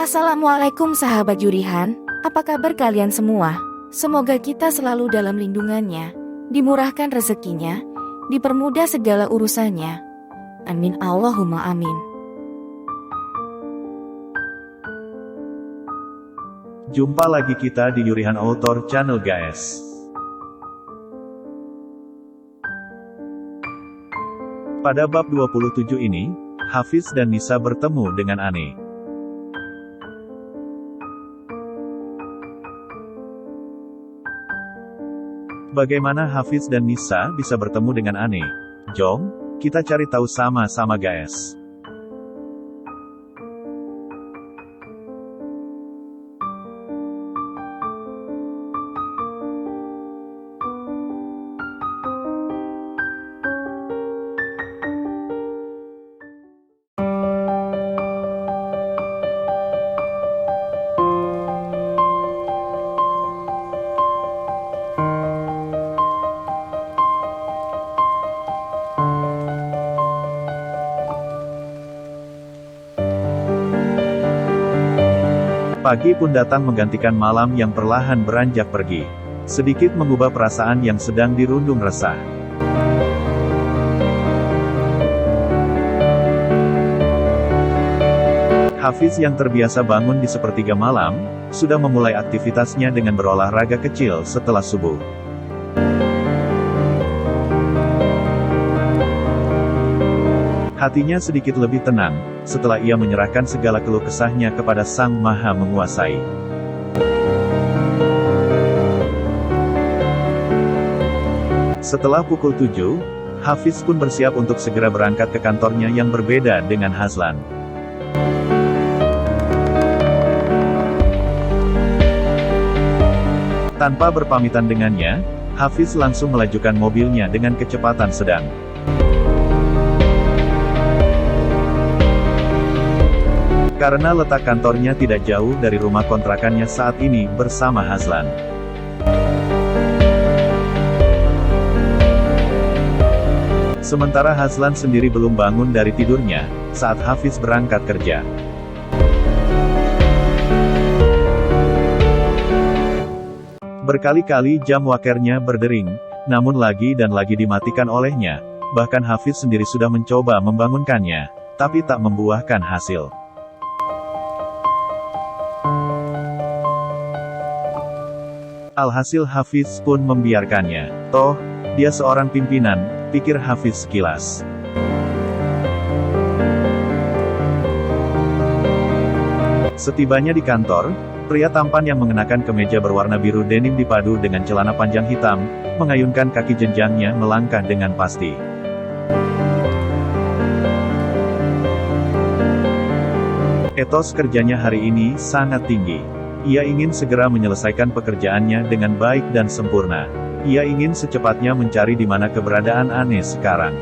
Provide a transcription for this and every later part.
Assalamualaikum sahabat Jurihan, apa kabar kalian semua? Semoga kita selalu dalam lindungannya, dimurahkan rezekinya, dipermudah segala urusannya. Amin Allahumma amin. Jumpa lagi kita di Jurihan Author Channel guys. Pada bab 27 ini, Hafiz dan Nisa bertemu dengan Ane. Bagaimana Hafiz dan Nisa bisa bertemu dengan Ane? Jom, kita cari tahu sama-sama guys. Pagi pun datang menggantikan malam yang perlahan beranjak pergi. Sedikit mengubah perasaan yang sedang dirundung resah. Hafiz yang terbiasa bangun di sepertiga malam, sudah memulai aktivitasnya dengan berolahraga kecil setelah subuh. Hatinya sedikit lebih tenang, setelah ia menyerahkan segala keluh kesahnya kepada Sang Maha Menguasai. Setelah pukul 7, Hafiz pun bersiap untuk segera berangkat ke kantornya yang berbeda dengan Hazlan. Tanpa berpamitan dengannya, Hafiz langsung melajukan mobilnya dengan kecepatan sedang. Karena letak kantornya tidak jauh dari rumah kontrakannya saat ini bersama Hazlan. Sementara Hazlan sendiri belum bangun dari tidurnya, saat Hafiz berangkat kerja. Berkali-kali jam wakernya berdering, namun lagi dan lagi dimatikan olehnya, bahkan Hafiz sendiri sudah mencoba membangunkannya, tapi tak membuahkan hasil. Alhasil Hafiz pun membiarkannya. Toh, dia seorang pimpinan, pikir Hafiz sekilas. Setibanya di kantor, pria tampan yang mengenakan kemeja berwarna biru denim dipadu dengan celana panjang hitam, mengayunkan kaki jenjangnya melangkah dengan pasti. Etos kerjanya hari ini sangat tinggi. Ia ingin segera menyelesaikan pekerjaannya dengan baik dan sempurna. Ia ingin secepatnya mencari di mana keberadaan Ane sekarang.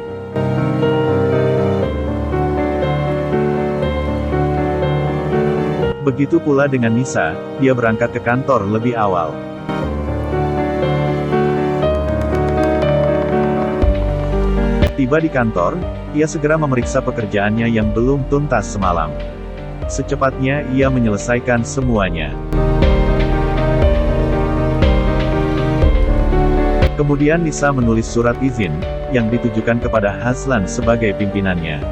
Begitu pula dengan Nisa, dia berangkat ke kantor lebih awal. Tiba di kantor, ia segera memeriksa pekerjaannya yang belum tuntas semalam. Secepatnya ia menyelesaikan semuanya. Kemudian Nisa menulis surat izin, yang ditujukan kepada Hazlan sebagai pimpinannya.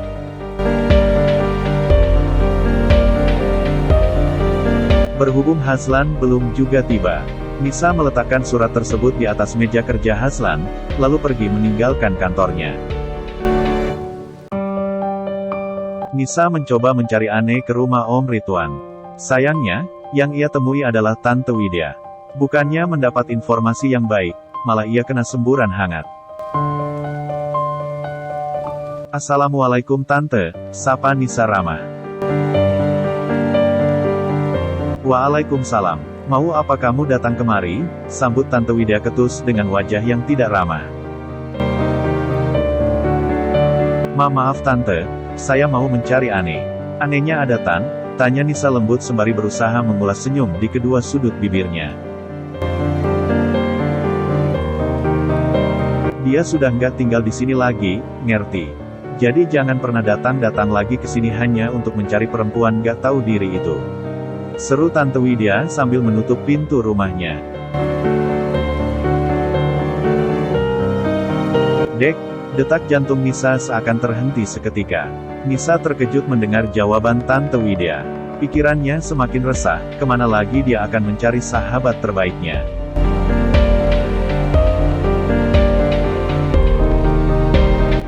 Berhubung Hazlan belum juga tiba, Nisa meletakkan surat tersebut di atas meja kerja Hazlan, lalu pergi meninggalkan kantornya. Nisa mencoba mencari Ane ke rumah Om Ridwan. Sayangnya, yang ia temui adalah Tante Widya. Bukannya mendapat informasi yang baik, malah ia kena semburan hangat. Assalamualaikum Tante, sapa Nisa ramah. Waalaikumsalam. Mau apa kamu datang kemari? Sambut Tante Widya ketus dengan wajah yang tidak ramah. Maaf Tante, saya mau mencari Ane. Anenya ada Tan? Tanya Nisa lembut sembari berusaha mengulas senyum di kedua sudut bibirnya. Dia sudah nggak tinggal di sini lagi, ngerti? Jadi jangan pernah datang-datang lagi ke sini hanya untuk mencari perempuan nggak tahu diri itu. Seru Tante Widya sambil menutup pintu rumahnya. Dek, detak jantung Nisa seakan terhenti seketika. Nisa terkejut mendengar jawaban Tante Widya. Pikirannya semakin resah, kemana lagi dia akan mencari sahabat terbaiknya.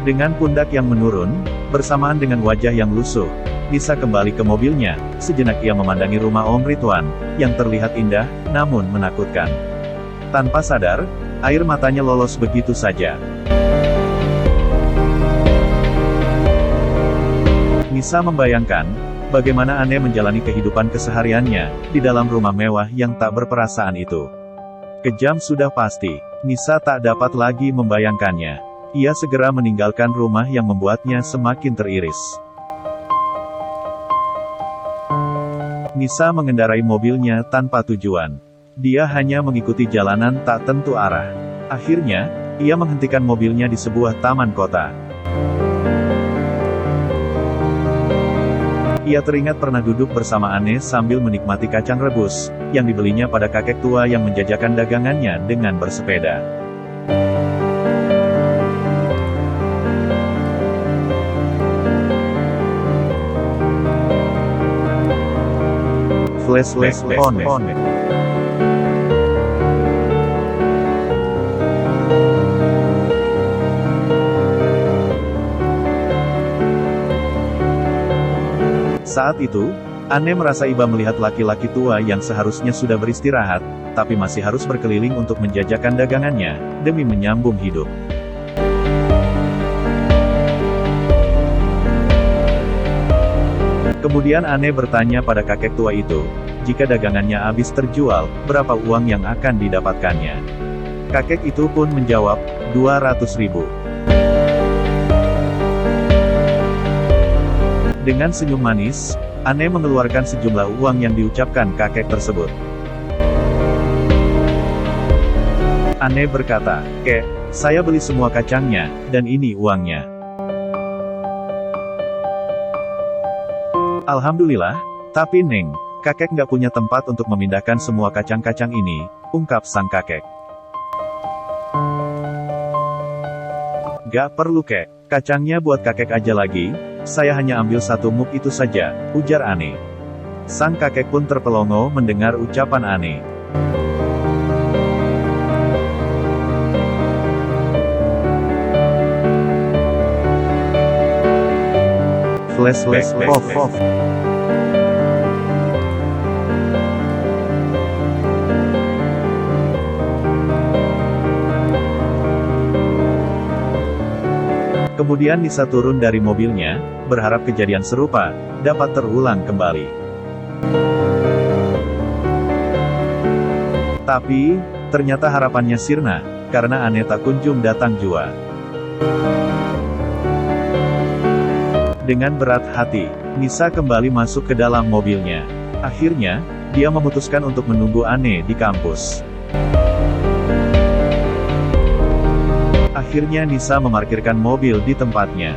Dengan pundak yang menurun, bersamaan dengan wajah yang lusuh, Nisa kembali ke mobilnya. Sejenak ia memandangi rumah Om Ridwan, yang terlihat indah, namun menakutkan. Tanpa sadar, air matanya lolos begitu saja. Nisa membayangkan, bagaimana Ane menjalani kehidupan kesehariannya, di dalam rumah mewah yang tak berperasaan itu. Kejam sudah pasti, Nisa tak dapat lagi membayangkannya. Ia segera meninggalkan rumah yang membuatnya semakin teriris. Nisa mengendarai mobilnya tanpa tujuan. Dia hanya mengikuti jalanan tak tentu arah. Akhirnya, ia menghentikan mobilnya di sebuah taman kota. Ia teringat pernah duduk bersama Ane sambil menikmati kacang rebus, yang dibelinya pada kakek tua yang menjajakan dagangannya dengan bersepeda. Flashback on. Saat itu, Ane merasa iba melihat laki-laki tua yang seharusnya sudah beristirahat, tapi masih harus berkeliling untuk menjajakan dagangannya, demi menyambung hidup. Kemudian Ane bertanya pada kakek tua itu, jika dagangannya habis terjual, berapa uang yang akan didapatkannya. Kakek itu pun menjawab, 200.000. Dengan senyum manis, Ane mengeluarkan sejumlah uang yang diucapkan kakek tersebut. Ane berkata, "Kek, saya beli semua kacangnya, dan ini uangnya." Alhamdulillah, tapi Neng, kakek nggak punya tempat untuk memindahkan semua kacang-kacang ini, ungkap sang kakek. Gak perlu kek, kacangnya buat kakek aja lagi, saya hanya ambil satu muk itu saja, ujar Ane. Sang kakek pun terpelongo mendengar ucapan Ane. Flashback off. Kemudian Nisa turun dari mobilnya, berharap kejadian serupa dapat terulang kembali. Tapi, ternyata harapannya sirna, karena Ane tak kunjung datang jua. Dengan berat hati, Nisa kembali masuk ke dalam mobilnya. Akhirnya, dia memutuskan untuk menunggu Ane di kampus. Akhirnya Nisa memarkirkan mobil di tempatnya.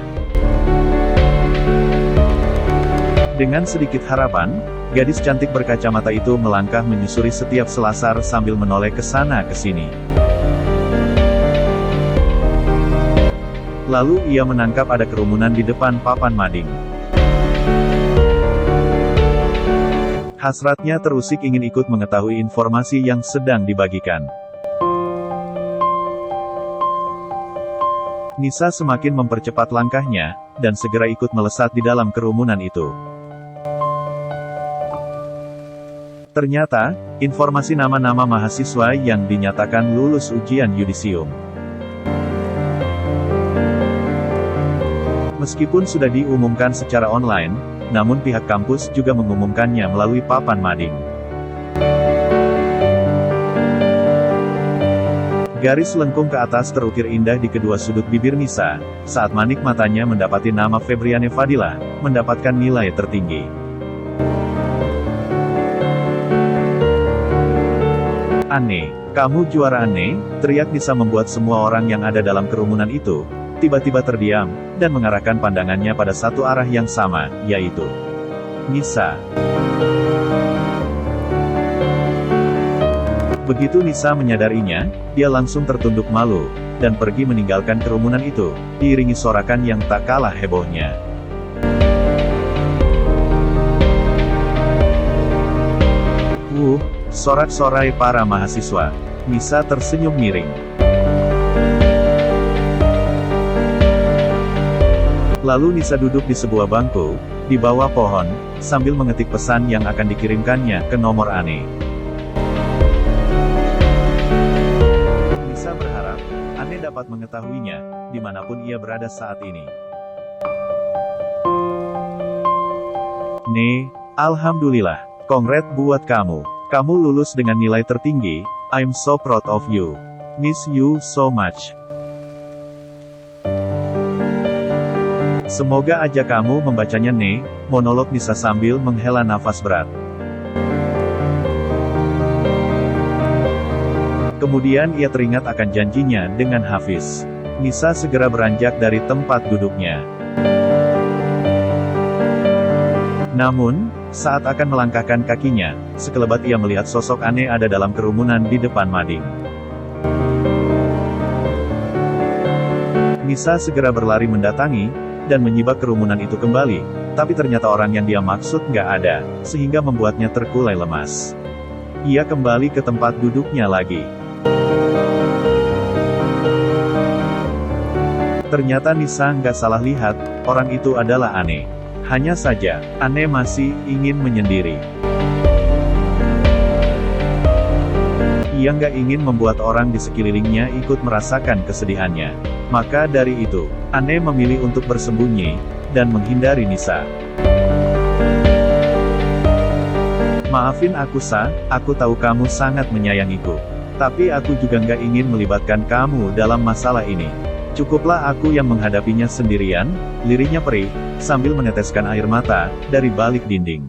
Dengan sedikit harapan, gadis cantik berkacamata itu melangkah menyusuri setiap selasar sambil menoleh ke sana ke sini. Lalu ia menangkap ada kerumunan di depan papan mading. Hasratnya terusik ingin ikut mengetahui informasi yang sedang dibagikan. Nisa semakin mempercepat langkahnya, dan segera ikut melesat di dalam kerumunan itu. Ternyata, informasi nama-nama mahasiswa yang dinyatakan lulus ujian yudisium. Meskipun sudah diumumkan secara online, namun pihak kampus juga mengumumkannya melalui papan mading. Garis lengkung ke atas terukir indah di kedua sudut bibir Nisa, saat manik matanya mendapati nama Febriane Fadilah, mendapatkan nilai tertinggi. "Ane, kamu juara Ane," teriak Nisa membuat semua orang yang ada dalam kerumunan itu tiba-tiba terdiam, dan mengarahkan pandangannya pada satu arah yang sama, yaitu Nisa. Begitu Nisa menyadarinya, dia langsung tertunduk malu, dan pergi meninggalkan kerumunan itu, diiringi sorakan yang tak kalah hebohnya. Sorak-sorai para mahasiswa. Nisa tersenyum miring. Lalu Nisa duduk di sebuah bangku, di bawah pohon, sambil mengetik pesan yang akan dikirimkannya ke nomor Ane. Nisa berharap, Ane dapat mengetahuinya, dimanapun ia berada saat ini. Ne, alhamdulillah, kongret buat kamu. Kamu lulus dengan nilai tertinggi, I'm so proud of you. Miss you so much. Semoga aja kamu membacanya Ne, monolog Nisa sambil menghela nafas berat. Kemudian ia teringat akan janjinya dengan Hafiz. Nisa segera beranjak dari tempat duduknya. Namun, saat akan melangkahkan kakinya, sekelebat ia melihat sosok Ane ada dalam kerumunan di depan mading. Nisa segera berlari mendatangi, dan menyibak kerumunan itu kembali, tapi ternyata orang yang dia maksud nggak ada, sehingga membuatnya terkulai lemas. Ia kembali ke tempat duduknya lagi. Ternyata Nisa nggak salah lihat, orang itu adalah Ane. Hanya saja, Ane masih ingin menyendiri. Ia nggak ingin membuat orang di sekelilingnya ikut merasakan kesedihannya. Maka dari itu, Ane memilih untuk bersembunyi, dan menghindari Nisa. Maafin aku Sa, aku tahu kamu sangat menyayangiku. Tapi aku juga nggak ingin melibatkan kamu dalam masalah ini. Cukuplah aku yang menghadapinya sendirian, lirihnya perih, sambil meneteskan air mata, dari balik dinding.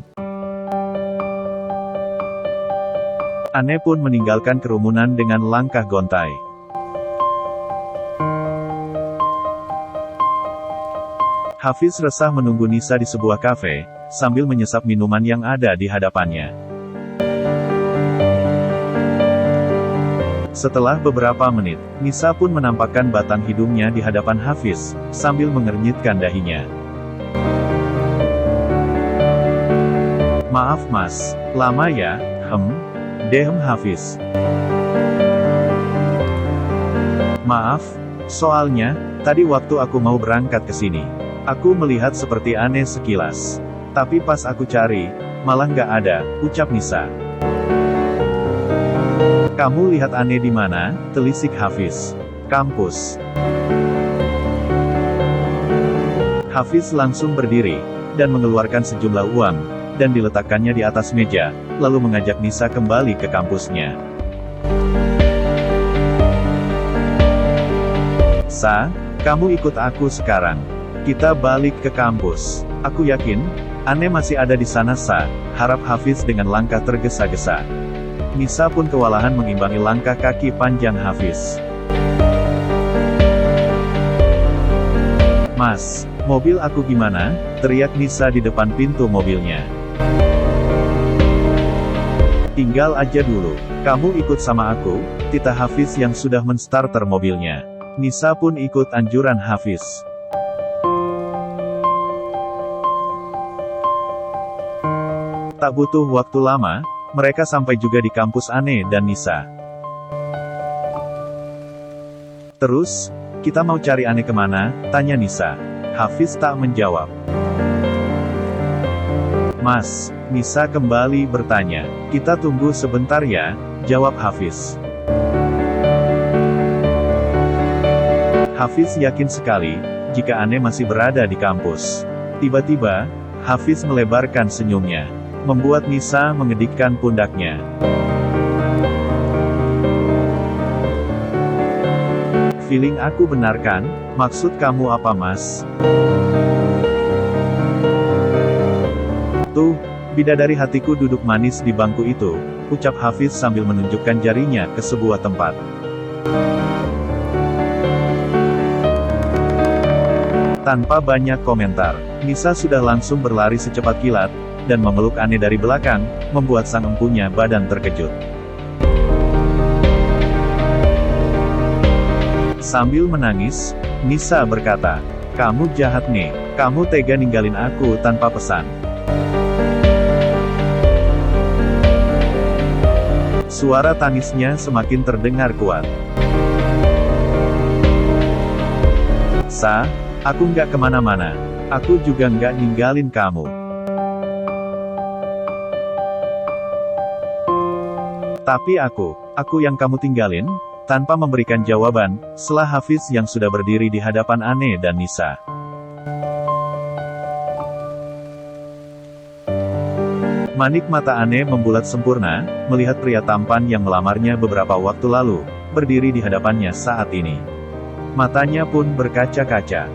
Ane pun meninggalkan kerumunan dengan langkah gontai. Hafiz resah menunggu Nisa di sebuah kafe, sambil menyesap minuman yang ada di hadapannya. Setelah beberapa menit, Nisa pun menampakkan batang hidungnya di hadapan Hafiz, sambil mengernyitkan dahinya. Maaf mas, lama ya, dehem Hafiz. Maaf, soalnya, tadi waktu aku mau berangkat ke sini, aku melihat seperti Ane sekilas. Tapi pas aku cari, malah nggak ada, ucap Nisa. Kamu lihat Ane di mana? Telisik Hafiz. Kampus. Hafiz langsung berdiri, dan mengeluarkan sejumlah uang, dan diletakkannya di atas meja, lalu mengajak Nisa kembali ke kampusnya. Sa, kamu ikut aku sekarang. Kita balik ke kampus. Aku yakin, Ane masih ada di sana Sa, harap Hafiz dengan langkah tergesa-gesa. Nisa pun kewalahan mengimbangi langkah kaki panjang Hafiz. Mas, mobil aku gimana? Teriak Nisa di depan pintu mobilnya. Tinggal aja dulu. Kamu ikut sama aku, tita Hafiz yang sudah menstarter mobilnya. Nisa pun ikut anjuran Hafiz. Tak butuh waktu lama, mereka sampai juga di kampus Ane dan Nisa. Terus, kita mau cari Ane kemana? Tanya Nisa. Hafiz tak menjawab. Mas, Nisa kembali bertanya. Kita tunggu sebentar ya, jawab Hafiz. Hafiz yakin sekali, jika Ane masih berada di kampus. Tiba-tiba, Hafiz melebarkan senyumnya, membuat Nisa mengedikkan pundaknya. Feeling aku benar kan? Maksud kamu apa mas? Tuh, bidadari hatiku duduk manis di bangku itu, ucap Hafiz sambil menunjukkan jarinya ke sebuah tempat. Tanpa banyak komentar, Nisa sudah langsung berlari secepat kilat, dan memeluk Ane dari belakang, membuat sang empunya badan terkejut. Sambil menangis, Nisa berkata, "Kamu jahat nih, kamu tega ninggalin aku tanpa pesan." Suara tangisnya semakin terdengar kuat. "Sa, aku nggak kemana-mana. Aku juga nggak ninggalin kamu. Tapi aku yang kamu tinggalin?" Tanpa memberikan jawaban, sela Hafiz yang sudah berdiri di hadapan Ane dan Nisa. Manik mata Ane membulat sempurna, melihat pria tampan yang melamarnya beberapa waktu lalu, berdiri di hadapannya saat ini. Matanya pun berkaca-kaca.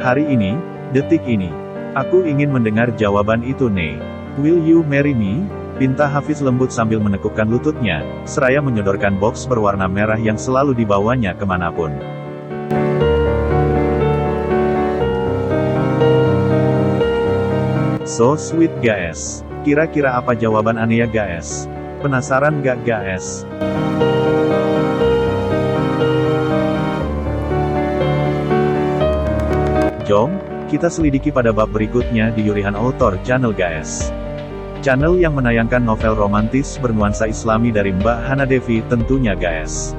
Hari ini, detik ini, aku ingin mendengar jawaban itu, Ne. "Will you marry me?" pinta Hafiz lembut sambil menekukkan lututnya, seraya menyodorkan box berwarna merah yang selalu dibawanya kemanapun. So sweet guys. Kira-kira apa jawaban Ane ya guys? Penasaran gak guys? Jom, kita selidiki pada bab berikutnya di Yurihan Author Channel guys. Channel yang menayangkan novel romantis bernuansa Islami dari Mbak Hana Devi tentunya guys.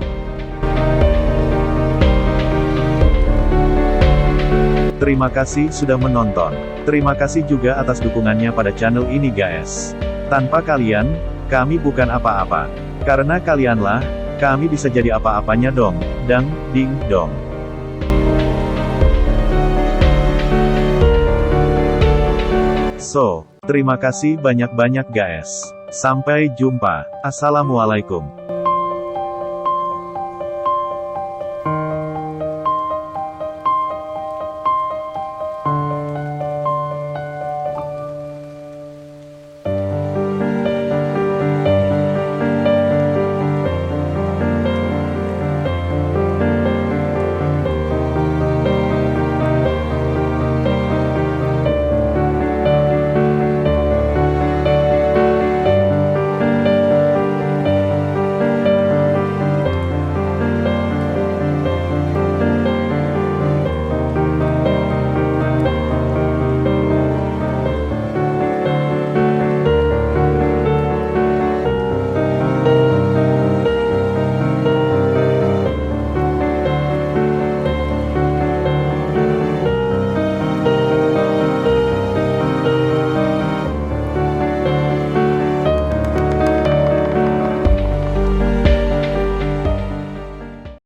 Terima kasih sudah menonton. Terima kasih juga atas dukungannya pada channel ini guys. Tanpa kalian, kami bukan apa-apa. Karena kalianlah, kami bisa jadi apa-apanya dong. Dang, ding, dong. So, terima kasih banyak-banyak guys. Sampai jumpa. Assalamualaikum.